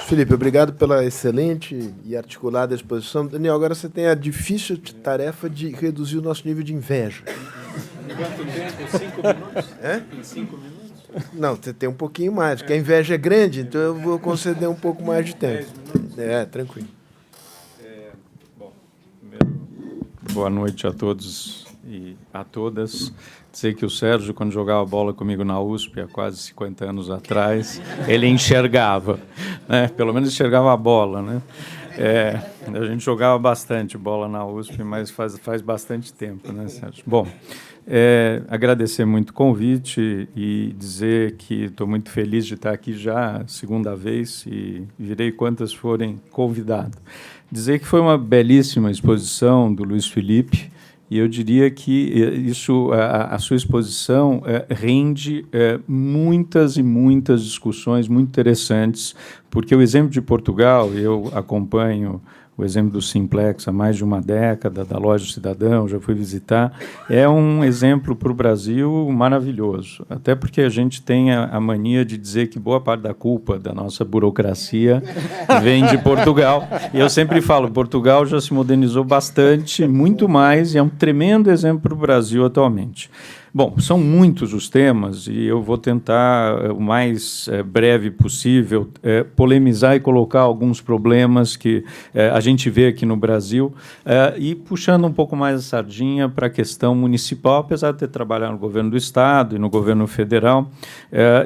Felipe, obrigado pela excelente e articulada exposição. Daniel, agora você tem a difícil tarefa de reduzir o nosso nível de inveja. Em quanto tempo? 5 minutos? É? Em 5 minutos? Não, você tem um pouquinho mais, porque a inveja é grande, então eu vou conceder um pouco mais de tempo. 10 minutos? Tranquilo. Bom, primeiro, boa noite a todos e a todas. Dizer que o Sérgio, quando jogava bola comigo na USP, há quase 50 anos atrás, ele enxergava, né? Pelo menos enxergava a bola, né? A gente jogava bastante bola na USP, mas faz bastante tempo, né, Sérgio? Bom, agradecer muito o convite e dizer que estou muito feliz de estar aqui já a segunda vez e virei quantas forem convidado. Dizer que foi uma belíssima exposição do Luiz Felipe, e eu diria que a sua exposição rende muitas e muitas discussões muito interessantes, porque o exemplo de Portugal, eu acompanho o exemplo do Simplex há mais de uma década, da Loja Cidadão, já fui visitar, é um exemplo para o Brasil maravilhoso, até porque a gente tem a mania de dizer que boa parte da culpa da nossa burocracia vem de Portugal, e eu sempre falo, Portugal já se modernizou bastante, muito mais, e é um tremendo exemplo para o Brasil atualmente. Bom, são muitos os temas e eu vou tentar, o mais breve possível, polemizar e colocar alguns problemas que a gente vê aqui no Brasil e puxando um pouco mais a sardinha para a questão municipal, apesar de ter trabalhado no governo do Estado e no governo federal,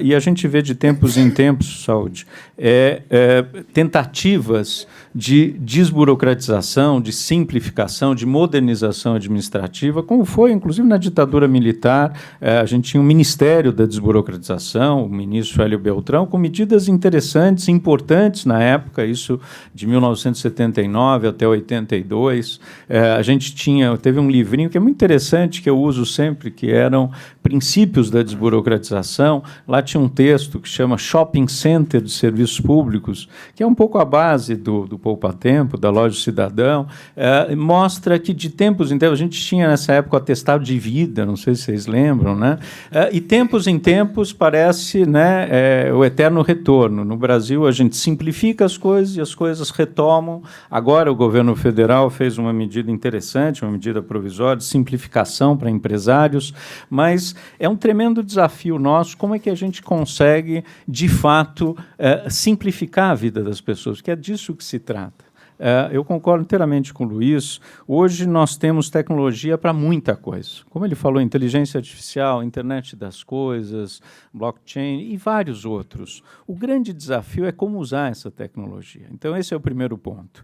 e a gente vê de tempos em tempos, Saúde, tentativas de desburocratização, de simplificação, de modernização administrativa, como foi, inclusive, na ditadura militar. A gente tinha o Ministério da Desburocratização, o ministro Hélio Beltrão, com medidas interessantes, importantes na época, isso de 1979 até 82. A gente teve um livrinho que é muito interessante, que eu uso sempre, que eram Princípios da Desburocratização. Lá tinha um texto que chama Shopping Center de Serviços Públicos, que é um pouco a base do Poupa Tempo, da Loja Cidadão, mostra que de tempos em tempos, a gente tinha nessa época o atestado de vida, não sei se vocês lembram, né? E tempos em tempos parece, né, o eterno retorno. No Brasil a gente simplifica as coisas e as coisas retomam. Agora o governo federal fez uma medida interessante, uma medida provisória de simplificação para empresários, mas é um tremendo desafio nosso, como é que a gente consegue, de fato, simplificar a vida das pessoas, que é disso que se trata. Eu concordo inteiramente com o Luiz. Hoje nós temos tecnologia para muita coisa. Como ele falou, inteligência artificial, internet das coisas, blockchain e vários outros. O grande desafio é como usar essa tecnologia. Então, esse é o primeiro ponto.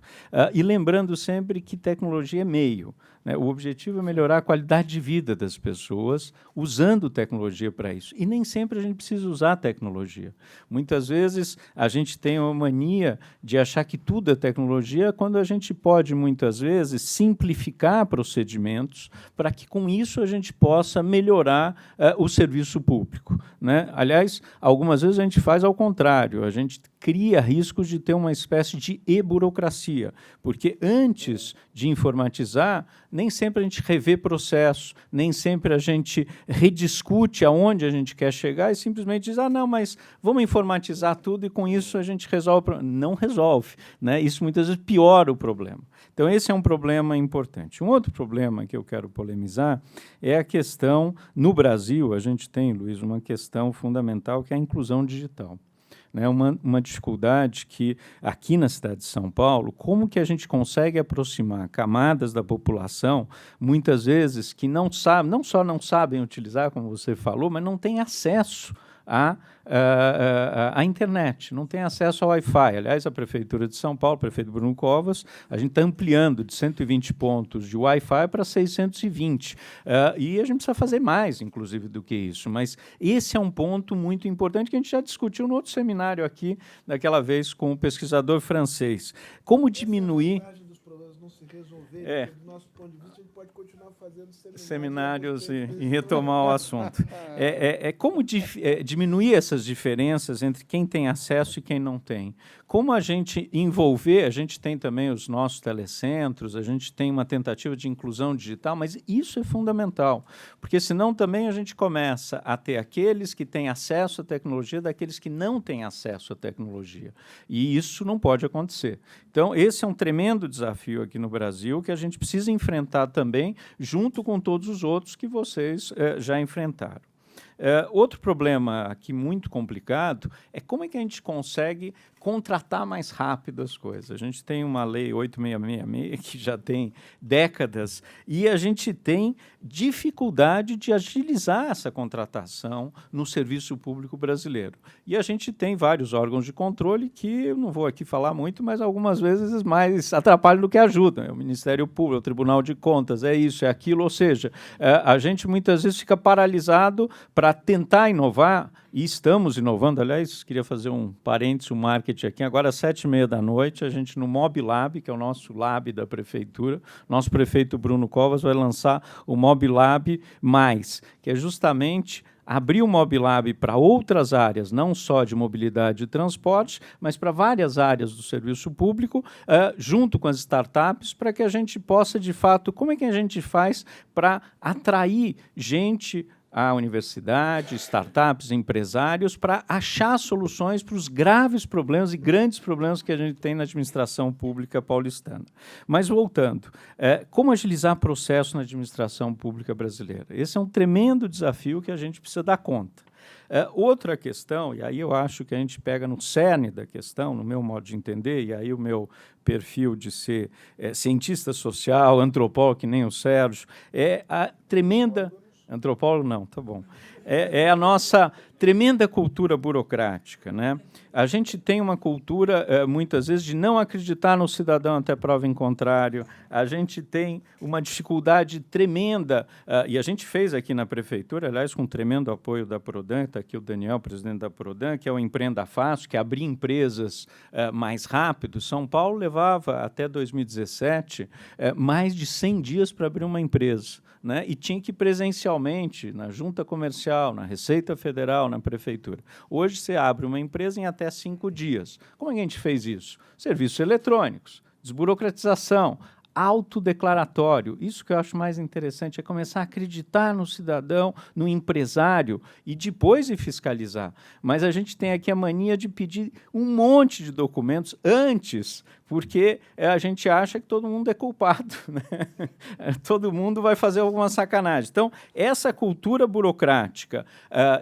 E lembrando sempre que tecnologia é meio, né? O objetivo é melhorar a qualidade de vida das pessoas usando tecnologia para isso. E nem sempre a gente precisa usar tecnologia. Muitas vezes a gente tem uma mania de achar que tudo é tecnologia, quando a gente pode, muitas vezes, simplificar procedimentos para que, com isso, a gente possa melhorar o serviço público, né? Aliás, algumas vezes a gente faz ao contrário, a gente cria riscos de ter uma espécie de e-burocracia, porque antes de informatizar, nem sempre a gente revê processos, nem sempre a gente rediscute aonde a gente quer chegar e simplesmente diz, não, mas vamos informatizar tudo e com isso a gente resolve o problema. Não resolve, né? Isso muitas vezes piora o problema. Então, esse é um problema importante. Um outro problema que eu quero polemizar é a questão, no Brasil, a gente tem, Luiz, uma questão fundamental que é a inclusão digital. Né, uma dificuldade que, aqui na cidade de São Paulo, como que a gente consegue aproximar camadas da população, muitas vezes, que não só não sabem utilizar, como você falou, mas não têm acesso à internet, não tem acesso ao Wi-Fi. Aliás, a Prefeitura de São Paulo, o prefeito Bruno Covas, a gente está ampliando de 120 pontos de Wi-Fi para 620. E a gente precisa fazer mais, inclusive, do que isso. Mas esse é um ponto muito importante que a gente já discutiu no outro seminário aqui, daquela vez com o pesquisador francês. Como diminuir... Dos problemas não se resolverem, do nosso ponto de vista, a gente pode continuar fazendo seminários e retomar o assunto. Como diminuir essas diferenças entre quem tem acesso e quem não tem. Como a gente envolver, a gente tem também os nossos telecentros, a gente tem uma tentativa de inclusão digital, mas isso é fundamental, porque senão também a gente começa a ter aqueles que têm acesso à tecnologia daqueles que não têm acesso à tecnologia. E isso não pode acontecer. Então, esse é um tremendo desafio aqui no Brasil que a gente precisa enfrentar também, junto com todos os outros que vocês já enfrentaram. Outro problema aqui muito complicado é como é que a gente consegue contratar mais rápido as coisas. A gente tem uma lei 8666 que já tem décadas e a gente tem dificuldade de agilizar essa contratação no serviço público brasileiro. E a gente tem vários órgãos de controle que eu não vou aqui falar muito, mas algumas vezes mais atrapalham do que ajudam. É o Ministério Público, o Tribunal de Contas, é isso, é aquilo, ou seja, a gente muitas vezes fica paralisado para tentar inovar, e estamos inovando. Aliás, queria fazer um parênteses, um marketing aqui. Agora, às 7h30 a gente no Mob Lab, que é o nosso lab da prefeitura, nosso prefeito Bruno Covas vai lançar o Mob Lab Mais, que é justamente abrir o Mob Lab para outras áreas, não só de mobilidade e transporte, mas para várias áreas do serviço público, junto com as startups, para que a gente possa, de fato, como é que a gente faz para atrair gente à universidade, startups, empresários, para achar soluções para os graves problemas e grandes problemas que a gente tem na administração pública paulistana. Mas, voltando, como agilizar processo na administração pública brasileira? Esse é um tremendo desafio que a gente precisa dar conta. Outra questão, e aí eu acho que a gente pega no cerne da questão, no meu modo de entender, e aí o meu perfil de ser cientista social, antropólogo, que nem o Sérgio, é a tremenda... Antropólogo não, tá bom. É a nossa tremenda cultura burocrática, né? A gente tem uma cultura, muitas vezes, de não acreditar no cidadão até prova em contrário. A gente tem uma dificuldade tremenda, e a gente fez aqui na prefeitura, aliás, com tremendo apoio da Prodan, está aqui o Daniel, presidente da Prodan, que é o Empreenda Fácil, que é abrir empresas mais rápido. São Paulo levava, até 2017, mais de 100 dias para abrir uma empresa, né? E tinha que ir presencialmente, na junta comercial, na Receita Federal, na prefeitura. Hoje você abre uma empresa em até 5 dias. Como é que a gente fez isso? Serviços eletrônicos, desburocratização, autodeclaratório. Isso que eu acho mais interessante, é começar a acreditar no cidadão, no empresário, e depois ir fiscalizar. Mas a gente tem aqui a mania de pedir um monte de documentos antes, porque a gente acha que todo mundo é culpado, né? Todo mundo vai fazer alguma sacanagem. Então, essa cultura burocrática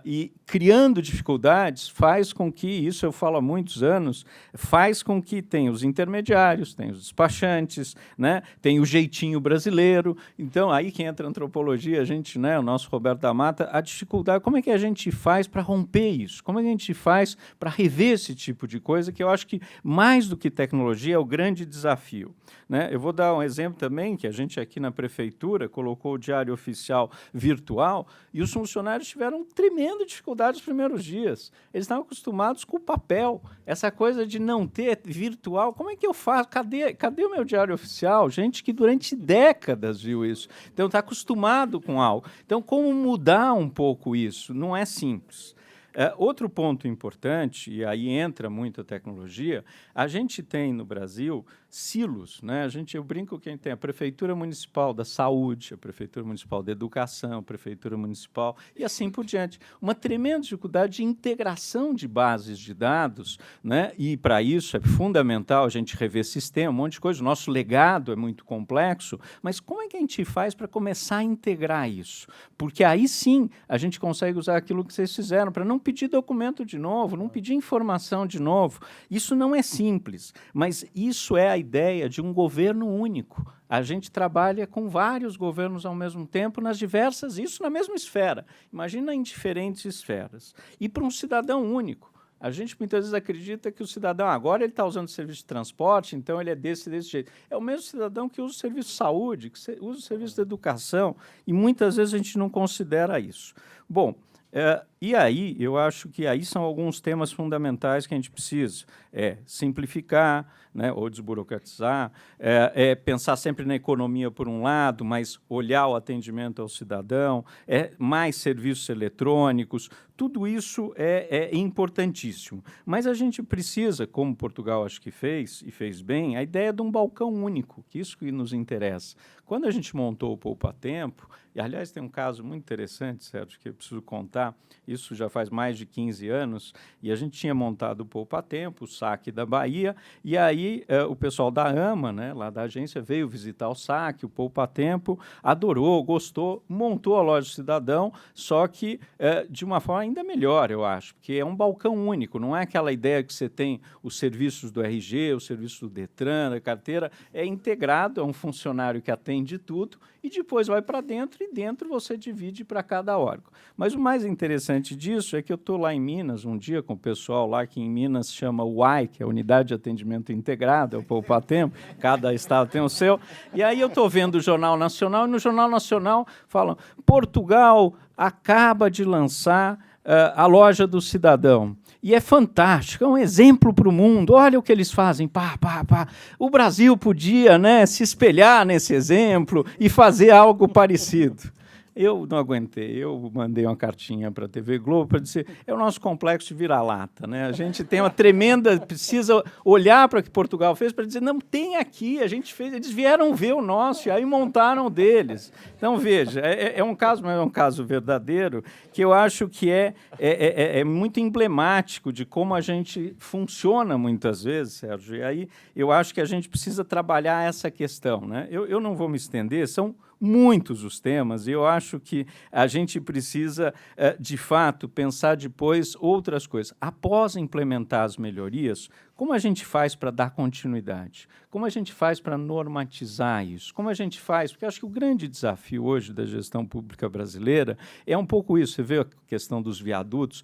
e criando dificuldades faz com que, isso eu falo há muitos anos, faz com que tenha os intermediários, tenha os despachantes, né? Tem o jeitinho brasileiro. Então, aí que entra a antropologia, a gente, né, o nosso Roberto da Mata, a dificuldade, como é que a gente faz para romper isso? Como é que a gente faz para rever esse tipo de coisa, que eu acho que, mais do que tecnologia, é o grande desafio, né? Eu vou dar um exemplo também, que a gente aqui na prefeitura colocou o Diário Oficial virtual, e os funcionários tiveram tremenda dificuldade nos primeiros dias. Eles estavam acostumados com o papel, essa coisa de não ter virtual. Como é que eu faço? Cadê o meu Diário Oficial? Gente que durante décadas viu isso. Então, está acostumado com algo. Então, como mudar um pouco isso? Não é simples. Outro ponto importante, e aí entra muito a tecnologia, a gente tem no Brasil silos, né? Eu brinco que a gente tem a Prefeitura Municipal da Saúde, a Prefeitura Municipal da Educação, a Prefeitura Municipal e assim por diante. Uma tremenda dificuldade de integração de bases de dados, né? E para isso é fundamental a gente rever sistema, um monte de coisa. O nosso legado é muito complexo, mas como é que a gente faz para começar a integrar isso? Porque aí sim a gente consegue usar aquilo que vocês fizeram, para não pedir documento de novo, não pedir informação de novo. Isso não é simples, mas isso é a ideia de um governo único. A gente trabalha com vários governos ao mesmo tempo, nas diversas, isso na mesma esfera. Imagina em diferentes esferas. E para um cidadão único. A gente muitas vezes acredita que o cidadão, agora ele está usando o serviço de transporte, então ele é desse jeito. É o mesmo cidadão que usa o serviço de saúde, que usa o serviço de educação, e muitas vezes a gente não considera isso. Bom, E aí, eu acho que aí são alguns temas fundamentais que a gente precisa. Simplificar, né, ou desburocratizar, pensar sempre na economia por um lado, mas olhar o atendimento ao cidadão, mais serviços eletrônicos, tudo isso é importantíssimo. Mas a gente precisa, como Portugal acho que fez, e fez bem, a ideia de um balcão único, que isso que nos interessa. Quando a gente montou o Poupa Tempo, e aliás tem um caso muito interessante, Sérgio, que eu preciso contar, isso já faz mais de 15 anos, e a gente tinha montado o Poupa Tempo, o saque da Bahia, e aí o pessoal da AMA, né, lá da agência, veio visitar o saque, o Poupa Tempo, adorou, gostou, montou a loja do cidadão, só que de uma forma ainda melhor, eu acho, porque é um balcão único, não é aquela ideia que você tem os serviços do RG, os serviços do Detran, da carteira, é integrado, é um funcionário que atende tudo, e depois vai para dentro, e dentro você divide para cada órgão. Mas o mais interessante disso é que eu estou lá em Minas um dia com o pessoal lá que em Minas chama UAI, que é a Unidade de Atendimento Integrado, é o Poupa Tempo, cada estado tem o seu, e aí eu estou vendo o Jornal Nacional, e no Jornal Nacional falam, Portugal acaba de lançar a loja do cidadão. E é fantástico, é um exemplo para o mundo. Olha o que eles fazem. Pá, pá, pá. O Brasil podia, né, se espelhar nesse exemplo e fazer algo parecido. Eu não aguentei, eu mandei uma cartinha para a TV Globo para dizer, é o nosso complexo de vira-lata, né? A gente tem uma tremenda, precisa olhar para o que Portugal fez para dizer, não, tem aqui, a gente fez, eles vieram ver o nosso e aí montaram o deles. Então, veja, é um caso, mas é um caso verdadeiro, que eu acho que é muito emblemático de como a gente funciona muitas vezes, Sérgio, e aí eu acho que a gente precisa trabalhar essa questão, né? Eu não vou me estender, são muitos os temas, e eu acho que a gente precisa, de fato, pensar depois outras coisas. Após implementar as melhorias, como a gente faz para dar continuidade? Como a gente faz para normatizar isso? Como a gente faz? Porque acho que o grande desafio hoje da gestão pública brasileira é um pouco isso. Você vê a questão dos viadutos,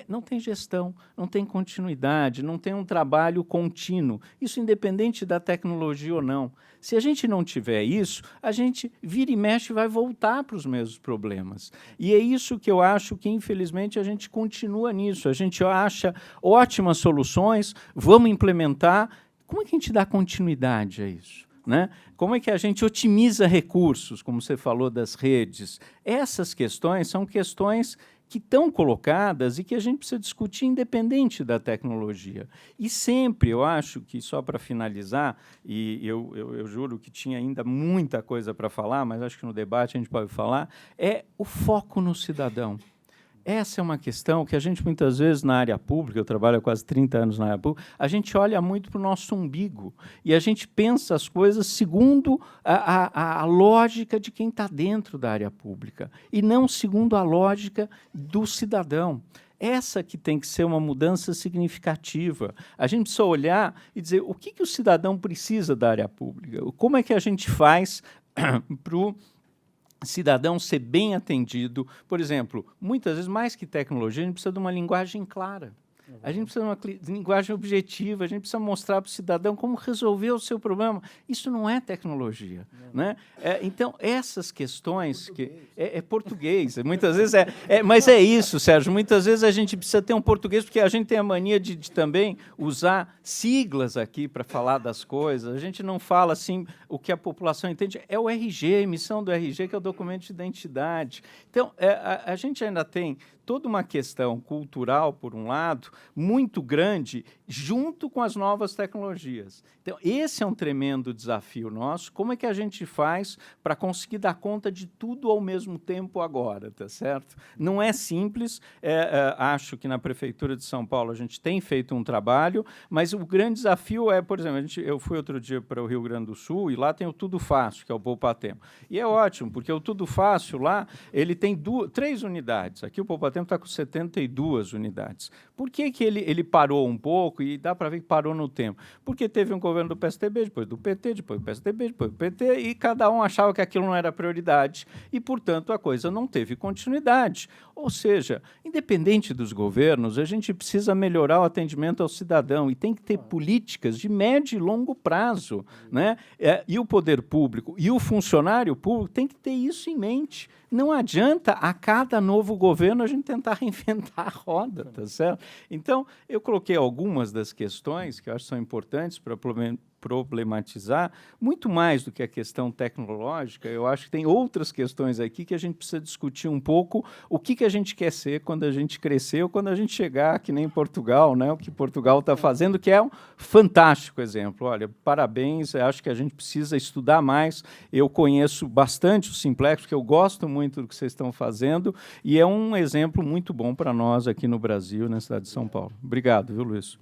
não tem gestão, não tem continuidade, não tem um trabalho contínuo. Isso independente da tecnologia ou não. Se a gente não tiver isso, a gente vira e mexe e vai voltar para os mesmos problemas. E é isso que eu acho que, infelizmente, a gente continua nisso. A gente acha ótimas soluções, vamos implementar. Como é que a gente dá continuidade a isso, né? Como é que a gente otimiza recursos, como você falou das redes? Essas questões são questões que estão colocadas e que a gente precisa discutir independente da tecnologia. E sempre, eu acho que, só para finalizar, e eu juro que tinha ainda muita coisa para falar, mas acho que no debate a gente pode falar, é o foco no cidadão. Essa é uma questão que a gente, muitas vezes, na área pública, eu trabalho há quase 30 anos na área pública, a gente olha muito para o nosso umbigo e a gente pensa as coisas segundo a lógica de quem está dentro da área pública e não segundo a lógica do cidadão. Essa que tem que ser uma mudança significativa. A gente precisa olhar e dizer o que o cidadão precisa da área pública, como é que a gente faz para o cidadão ser bem atendido. Por exemplo, muitas vezes, mais que tecnologia, a gente precisa de uma linguagem clara. A gente precisa de uma linguagem objetiva, a gente precisa mostrar para o cidadão como resolver o seu problema. Isso não é tecnologia. Né? Então, essas questões... É português, muitas vezes mas é isso, Sérgio, muitas vezes a gente precisa ter um português, porque a gente tem a mania de também usar siglas aqui para falar das coisas. A gente não fala assim o que a população entende. É o RG, a emissão do RG, que é o documento de identidade. Então, a gente ainda tem toda uma questão cultural, por um lado, muito grande, junto com as novas tecnologias. Então, esse é um tremendo desafio nosso. Como é que a gente faz para conseguir dar conta de tudo ao mesmo tempo agora, tá certo? Não é simples. Acho que na Prefeitura de São Paulo a gente tem feito um trabalho, mas o grande desafio é, por exemplo, eu fui outro dia para o Rio Grande do Sul e lá tem o Tudo Fácil, que é o Poupa Tempo. E é ótimo, porque o Tudo Fácil lá, ele tem 3 unidades. Aqui o Poupa Tempo está com 72 unidades. Por que ele parou um pouco e dá para ver que parou no tempo? Porque teve um governo do PSDB, depois do PT, depois do PSDB, depois do PT, e cada um achava que aquilo não era prioridade e, portanto, a coisa não teve continuidade. Ou seja, independente dos governos, a gente precisa melhorar o atendimento ao cidadão e tem que ter políticas de médio e longo prazo, né? E o poder público e o funcionário público tem que ter isso em mente. não adianta a cada novo governo a gente tentar reinventar a roda, tá certo? Então, eu coloquei algumas das questões que eu acho que são importantes para problematizar, muito mais do que a questão tecnológica. Eu acho que tem outras questões aqui que a gente precisa discutir um pouco o que a gente quer ser quando a gente crescer ou quando a gente chegar, que nem Portugal, né? O que Portugal está fazendo, que é um fantástico exemplo. Olha, parabéns, eu acho que a gente precisa estudar mais. Eu conheço bastante o Simplex, porque eu gosto muito do que vocês estão fazendo, e é um exemplo muito bom para nós aqui no Brasil, na cidade de São Paulo. Obrigado, viu, Luiz?